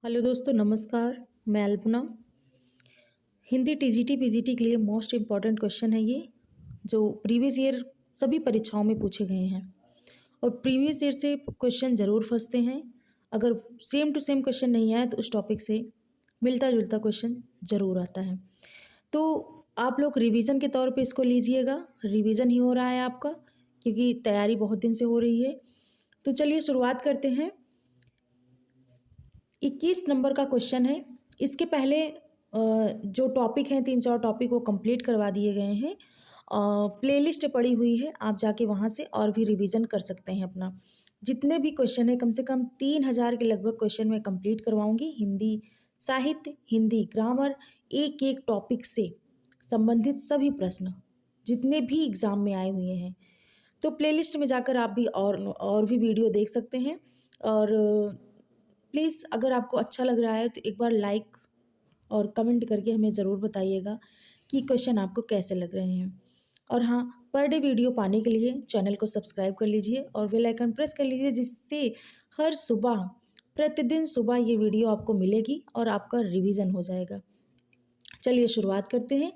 Hello दोस्तों, नमस्कार। मैं अल्पना। हिंदी टीजीटी पीजीटी के लिए मोस्ट इम्पॉर्टेंट क्वेश्चन है ये, जो प्रीवियस ईयर सभी परीक्षाओं में पूछे गए हैं। और प्रीवियस ईयर से क्वेश्चन ज़रूर फंसते हैं। अगर सेम टू सेम क्वेश्चन नहीं आया तो उस टॉपिक से मिलता जुलता क्वेश्चन ज़रूर आता है। तो आप लोग रिवीजन के तौर पे इसको लीजिएगा। रिवीजन ही हो रहा है आपका, क्योंकि तैयारी बहुत दिन से हो रही है। तो चलिए शुरुआत करते हैं। 21 नंबर का क्वेश्चन है। इसके पहले जो टॉपिक हैं, 3-4 टॉपिक वो कंप्लीट करवा दिए गए हैं। प्लेलिस्ट पड़ी हुई है, आप जाके वहाँ से और भी रिवीजन कर सकते हैं अपना। जितने भी क्वेश्चन है, कम से कम 3000 के लगभग क्वेश्चन मैं कंप्लीट करवाऊंगी। हिंदी साहित्य, हिंदी ग्रामर, एक एक टॉपिक से संबंधित सभी प्रश्न जितने भी एग्ज़ाम में आए हुए हैं। तो प्लेलिस्ट में जाकर आप भी और भी वीडियो देख सकते हैं। और प्लीज़ अगर आपको अच्छा लग रहा है तो एक बार लाइक और कमेंट करके हमें ज़रूर बताइएगा कि क्वेश्चन आपको कैसे लग रहे हैं। और हाँ, पर डे वीडियो पाने के लिए चैनल को सब्सक्राइब कर लीजिए और बेल आइकन प्रेस कर लीजिए, जिससे हर सुबह प्रतिदिन सुबह ये वीडियो आपको मिलेगी और आपका रिवीजन हो जाएगा। चलिए शुरुआत करते हैं।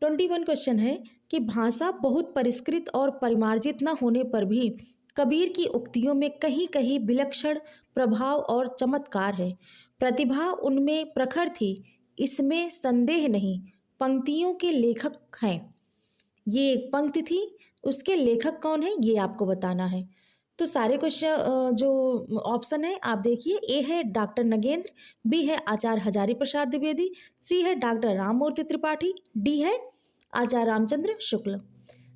21 क्वेश्चन है कि भाषा बहुत परिष्कृत और परिमार्जित न होने पर भी कबीर की उक्तियों में कहीं कहीं विलक्षण प्रभाव और चमत्कार है। प्रतिभा उनमें प्रखर थी, इसमें संदेह नहीं। पंक्तियों के लेखक हैं। ये एक पंक्ति थी, उसके लेखक कौन है ये आपको बताना है। तो सारे क्वेश्चन जो ऑप्शन है आप देखिए। ए है डॉक्टर नगेंद्र, बी है आचार्य हजारी प्रसाद द्विवेदी, सी है डॉक्टर राममूर्ति त्रिपाठी, डी है आचार्य रामचंद्र शुक्ल।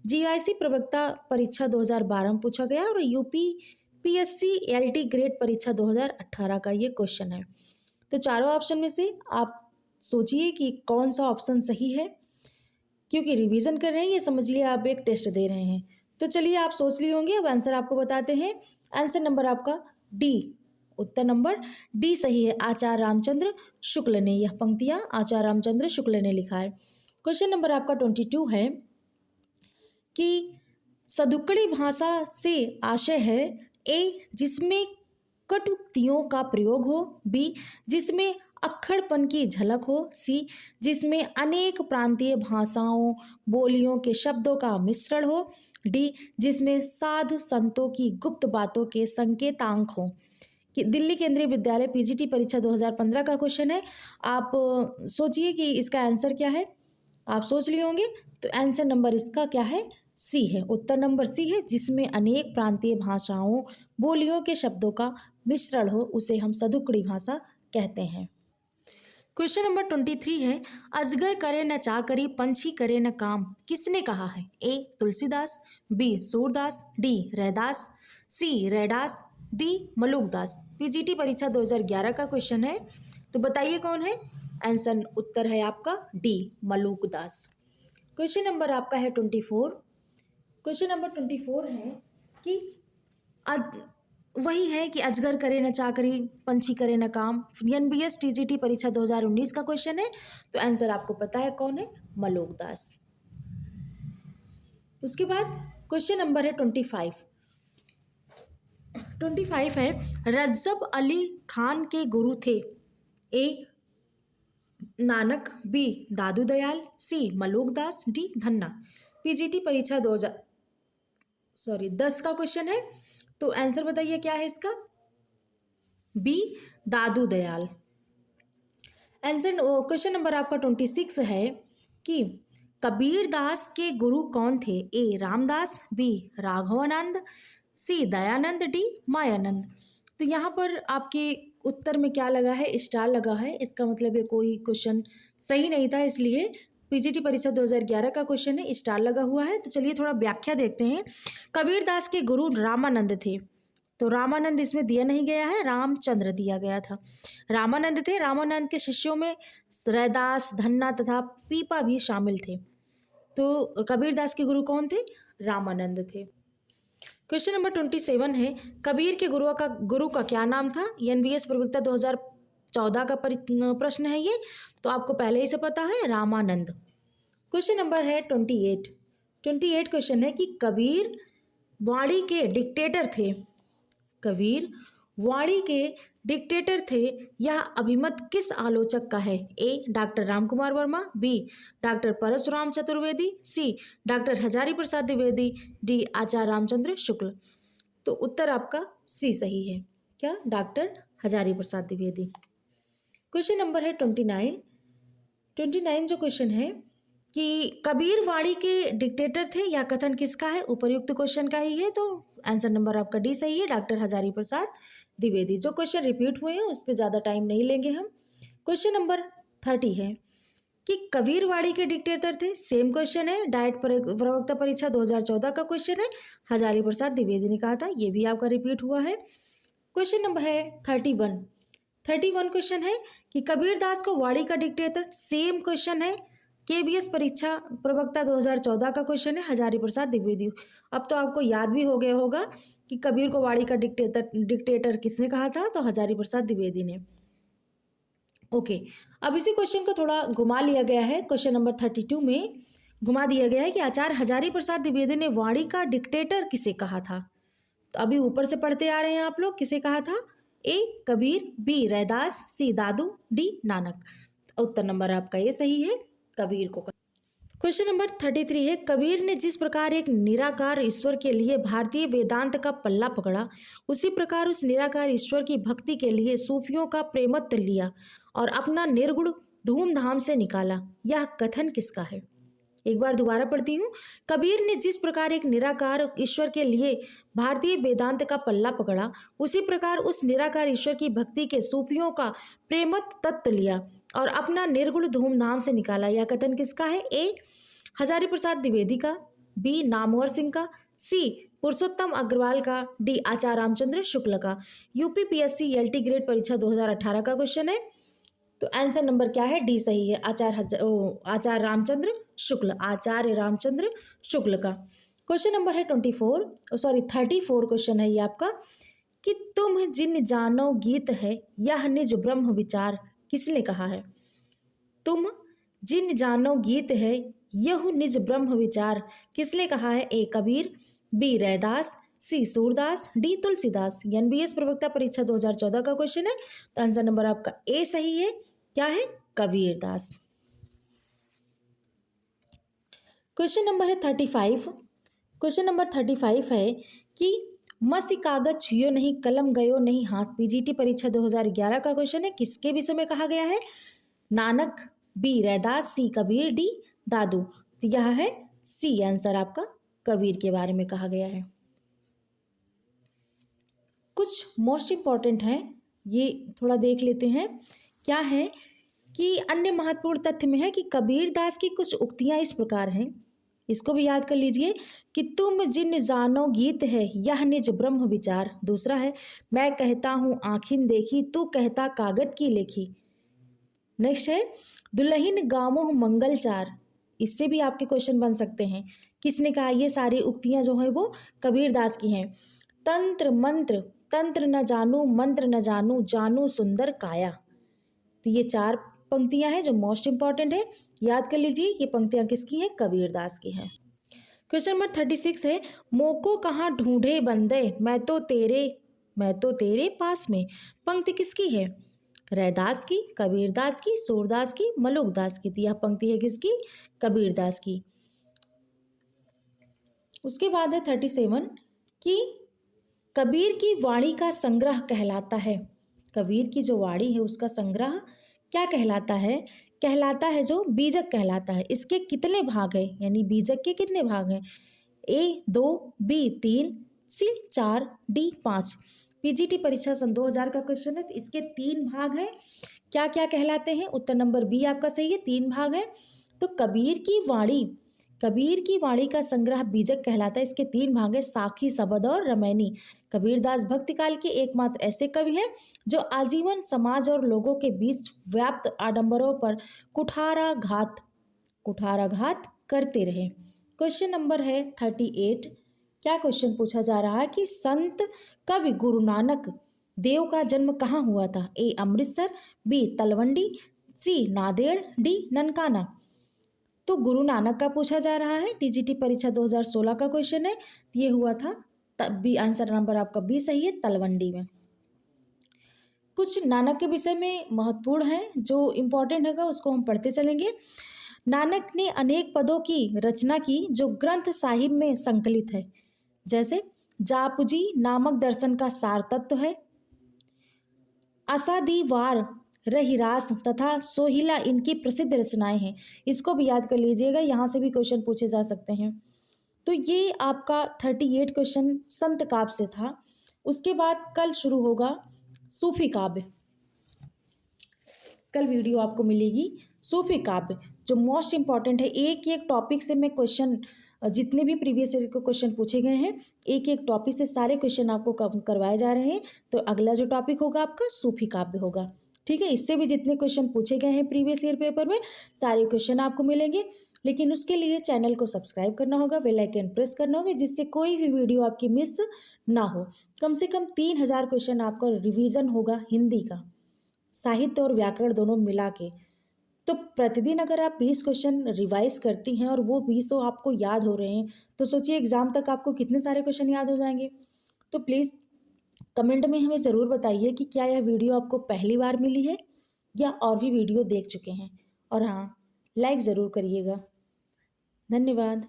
जीआईसी प्रवक्ता परीक्षा 2012 में पूछा गया और यूपी पीएससी एलटी ग्रेड परीक्षा 2018 का ये क्वेश्चन है। तो चारों ऑप्शन में से आप सोचिए कि कौन सा ऑप्शन सही है। क्योंकि रिवीजन कर रहे हैं, ये समझ लिया आप एक टेस्ट दे रहे हैं। तो चलिए आप सोच लिए होंगे, अब आंसर आपको बताते हैं। आंसर नंबर आपका डी, उत्तर नंबर डी सही है। आचार्य रामचंद्र शुक्ल ने, यह पंक्तियां आचार्य रामचंद्र शुक्ल ने लिखा है। क्वेश्चन नंबर आपका 22 है कि सदुक्कड़ी भाषा से आशय है ए जिसमें कटुक्तियों का प्रयोग हो, बी जिसमें अक्खड़पन की झलक हो, सी जिसमें अनेक प्रांतीय भाषाओं बोलियों के शब्दों का मिश्रण हो, डी जिसमें साधु संतों की गुप्त बातों के संकेतांक हो। कि दिल्ली केंद्रीय विद्यालय पीजीटी परीक्षा 2015 का क्वेश्चन है। आप सोचिए कि इसका आंसर क्या है। आप सोच लिए होंगे, तो आंसर नंबर इसका क्या है, सी है। उत्तर नंबर सी है, जिसमें अनेक प्रांतीय भाषाओं बोलियों के शब्दों का मिश्रण हो, उसे हम सदुक्कड़ी भाषा कहते हैं। क्वेश्चन नंबर 23 है, अजगर करे न चाकरी पंछी करे न काम, किसने कहा है। ए तुलसीदास, बी सूरदास, डी रैदास, सी रैदास, डी मलुकदास। पीजीटी परीक्षा 2011 का क्वेश्चन है। तो बताइए कौन है। आंसर उत्तर है आपका डी मलुकदास। क्वेश्चन नंबर आपका है 24। क्वेश्चन नंबर 24 है कि वही है कि अजगर करे न चाकरी पंछी करे न काम। एनबीएस टीजीटी परीक्षा 2019 का क्वेश्चन है। तो आंसर आपको पता है कौन है, मलुकदास। उसके बाद क्वेश्चन नंबर है 25। 25 है, रज्जब अली खान के गुरु थे। ए नानक, बी दादू दयाल, सी मलुकदास, डी धन्ना। पीजीटी परीक्षा 10 का क्वेश्चन है। तो आंसर बताइए क्या है इसका, बी दादू दयाल। आंसर क्वेश्चन नंबर आपका 26 है कि कबीर दास के गुरु कौन थे। ए रामदास, बी राघवानंद, सी दयानंद, डी मायानंद। तो यहाँ पर आपके उत्तर में क्या लगा है, स्टार लगा है। इसका मतलब ये कोई क्वेश्चन सही नहीं था, इसलिए पीजीटी परीक्षा 2011 का क्वेश्चन है, स्टार लगा हुआ है। तो चलिए थोड़ा व्याख्या देखते हैं। कबीर दास के गुरु रामानंद थे। तो रामानंद इसमें दिया नहीं गया है, रामचंद्र दिया गया था। रामानंद थे। रामानंद के शिष्यों में रैदास, धन्ना तथा पीपा भी शामिल थे। तो कबीरदास के गुरु कौन थे, रामानंद थे। क्वेश्चन नंबर 27 है, कबीर के गुरु का क्या नाम था। एनवीएस प्रवक्ता 2014 का प्रश्न है ये, तो आपको पहले ही से पता है, रामानंद। क्वेश्चन नंबर है 28 क्वेश्चन है कि कबीर वाणी के डिक्टेटर थे। कबीर वाणी के डिक्टेटर थे यह अभिमत किस आलोचक का है? A doctor Ramkumar Verma, B doctor Parshuram Chaturvedi, C doctor Hazari Prasad Dwivedi, D Acharya Ramchandra Shukla. तो उत्तर आपका सी सही है। क्या? Doctor Hazari Prasad Dwivedi. Question number है 29 जो क्वेश्चन है कि कबीर वाणी के डिक्टेटर थे, यह कथन किसका है? उपर्युक्त क्वेश्चन का ही है, तो आंसर नंबर आपका डी सही है, डॉक्टर हजारी प्रसाद द्विवेदी। जो क्वेश्चन रिपीट हुए हैं उस पर ज़्यादा टाइम नहीं लेंगे हम। क्वेश्चन नंबर 30 है कि कबीर वाणी के डिक्टेटर थे, सेम क्वेश्चन है, डाइट प्रवक्ता परीक्षा 2014 का क्वेश्चन है, हजारी प्रसाद द्विवेदी ने कहा था, ये भी आपका रिपीट हुआ है। क्वेश्चन नंबर है 31 क्वेश्चन है कि कबीर दास को वाणी का डिक्टेटर, सेम क्वेश्चन है, केबीएस परीक्षा प्रवक्ता 2014 का क्वेश्चन है, हजारी प्रसाद द्विवेदी। अब तो आपको याद भी हो गया होगा कि कबीर को वाणी का डिक्टेटर किसने कहा था? तो हजारी प्रसाद द्विवेदी ने। ओके, अब इसी क्वेश्चन को थोड़ा घुमा लिया गया है। क्वेश्चन नंबर 32 में घुमा दिया गया है कि आचार्य हजारी प्रसाद द्विवेदी ने वाणी का डिक्टेटर किसे कहा था? तो अभी ऊपर से पढ़ते आ रहे हैं आप लोग, किसे कहा था? ए कबीर, बी रैदास, सी दादू, डी नानक। उत्तर नंबर आपका ये सही है, कबीर को। क्वेश्चन नंबर 33 है कबीर ने जिस प्रकार एक निराकार ईश्वर के लिए भारतीय वेदांत का पल्ला पकड़ा, उसी प्रकार उस निराकार ईश्वर की भक्ति के लिए सूफियों का प्रेमत्व लिया और अपना निर्गुण धूमधाम से निकाला। यह कथन किसका है? एक बार दोबारा पढ़ती हूँ। कबीर ने जिस प्रकार एक निराकार ईश्वर के लिए भारतीय वेदांत का पल्ला पकड़ा, उसी प्रकार उस निराकार ईश्वर की भक्ति के सूफियों का प्रेमत्व तत्व लिया और अपना निर्गुण धूमधाम से निकाला। यह कथन किसका है? ए हजारी प्रसाद द्विवेदी का, बी नामवर सिंह का, सी पुरुषोत्तम अग्रवाल का, डी आचार्य रामचंद्र शुक्ल का। यूपीपीएससी एलटी ग्रेड परीक्षा 2018 का क्वेश्चन है, तो आंसर नंबर क्या है? डी सही है, आचार्य रामचंद्र शुक्ल, आचार्य रामचंद्र शुक्ल का। क्वेश्चन नंबर है 34 क्वेश्चन है ये आपका कि तुम जिन जानो गीत है यह निज ब्रह्म विचार, किसने कहा है? तुम जिन जानो गीत है यह निज ब्रह्म विचार, किसने कहा है? ए कबीर, बी रैदास, सी सूरदास, डी तुलसीदास। एनबीएस प्रवक्ता परीक्षा 2014 का क्वेश्चन है, तो आंसर नंबर आपका ए सही है। क्या है? कबीरदास। क्वेश्चन नंबर है 35। क्वेश्चन नंबर 35 है कि मसी कागज छुयो नहीं, कलम गयो नहीं हाथ, पीजीटी परीक्षा 2011 का क्वेश्चन है, किसके विषय में कहा गया है? नानक, बी रैदास, सी कबीर, डी दादू। तो यह है सी आंसर आपका, कबीर के बारे में कहा गया है। कुछ मोस्ट इम्पॉर्टेंट हैं, ये थोड़ा देख लेते हैं। क्या है कि अन्य महत्वपूर्ण तथ्य में है कि कबीर दास की कुछ उक्तियां इस प्रकार हैं, इसको भी याद कर लीजिए कि तुम जिन जानो गीत है यह निज ब्रह्म विचार। दूसरा है मैं कहता हूँ आँखिन देखी, तू कहता कागज की लेखी। नेक्स्ट है दुल्हिन गामोह मंगलचार, इससे भी आपके क्वेश्चन बन सकते हैं, किसने कहा? ये सारी उक्तियां जो है वो कबीर दास की हैं। तंत्र मंत्र, तंत्र न जानू मंत्र न जानू, जानू सुंदर काया। तो ये 4 पंक्तियां हैं जो मोस्ट इंपॉर्टेंट है, याद कर लीजिए। ये पंक्तियां किसकी हैं? कबीर दास की हैं। क्वेश्चन नंबर 36 है मोको कहाँ ढूंढे बंदे, मैं तो तेरे पास में। पंक्ति किसकी है? रैदास की, कबीरदास की, सूरदास की, मलुकदास की। तो यह पंक्ति है किसकी? कबीरदास की। उसके बाद है 37 कि कबीर की वाणी का संग्रह कहलाता है। कबीर की जो वाणी है उसका संग्रह क्या कहलाता है? कहलाता है जो बीजक कहलाता है। इसके कितने भाग हैं, यानी बीजक के कितने भाग हैं? ए 2, बी 3, सी 4, डी 5। पीजीटी परीक्षा सन 2000 का क्वेश्चन है, तो इसके 3 भाग हैं। क्या क्या कहलाते हैं? उत्तर नंबर बी आपका सही है, 3 भाग हैं। तो कबीर की वाणी का संग्रह बीजक कहलाता है। इसके 3 भाग हैं, साखी, सबद और रमैनी। कबीरदास भक्ति काल के एकमात्र ऐसे कवि हैं जो आजीवन समाज और लोगों के बीच व्याप्त आडंबरों पर कुठाराघात करते रहे। क्वेश्चन नंबर है 38। क्या क्वेश्चन पूछा जा रहा है कि संत कवि गुरु नानक देव का जन्म कहाँ हुआ था? ए अमृतसर, बी तलवंडी, सी नांदेड़, डी ननकाना। तो गुरु नानक का पूछा जा रहा है, टीजीटी परीक्षा 2016 का क्वेश्चन है। ये हुआ था तब भी, आंसर नंबर आपका बी सही है, तलवंडी में। कुछ नानक के विषय में महत्वपूर्ण है, जो इम्पोर्टेंट हैगा उसको हम पढ़ते चलेंगे। नानक ने अनेक पदों की रचना की जो ग्रंथ साहिब में संकलित है, जैसे जापुजी नामक दर्शन का सार तत्व है, असादीवार रहिरास तथा सोहिला इनकी प्रसिद्ध रचनाएं हैं। इसको भी याद कर लीजिएगा, यहाँ से भी क्वेश्चन पूछे जा सकते हैं। तो ये आपका 38 क्वेश्चन संत काव्य से था। उसके बाद कल शुरू होगा सूफी काव्य। कल वीडियो आपको मिलेगी सूफी काव्य, जो मोस्ट इंपॉर्टेंट है। एक एक टॉपिक से मैं क्वेश्चन, जितने भी प्रीवियस ईयर के क्वेश्चन पूछे गए हैं, एक एक टॉपिक से सारे क्वेश्चन आपको करवाए जा रहे हैं। तो अगला जो टॉपिक होगा आपका सूफी काव्य होगा, ठीक है। इससे भी जितने क्वेश्चन पूछे गए हैं प्रीवियस ईयर पेपर में, सारे क्वेश्चन आपको मिलेंगे। लेकिन उसके लिए चैनल को सब्सक्राइब करना होगा, बेल आइकन प्रेस करना होगा, जिससे कोई भी वीडियो आपकी मिस ना हो। कम से कम 3000 क्वेश्चन आपका रिवीजन होगा हिंदी का, साहित्य और व्याकरण दोनों मिला के। तो प्रतिदिन अगर आप 20 क्वेश्चन रिवाइज करती हैं और वो 20 आपको याद हो रहे हैं, तो सोचिए एग्जाम तक आपको कितने सारे क्वेश्चन याद हो जाएंगे। तो प्लीज़ कमेंट में हमें ज़रूर बताइए कि क्या यह वीडियो आपको पहली बार मिली है या और भी वीडियो देख चुके हैं। और हाँ, लाइक ज़रूर करिएगा। धन्यवाद।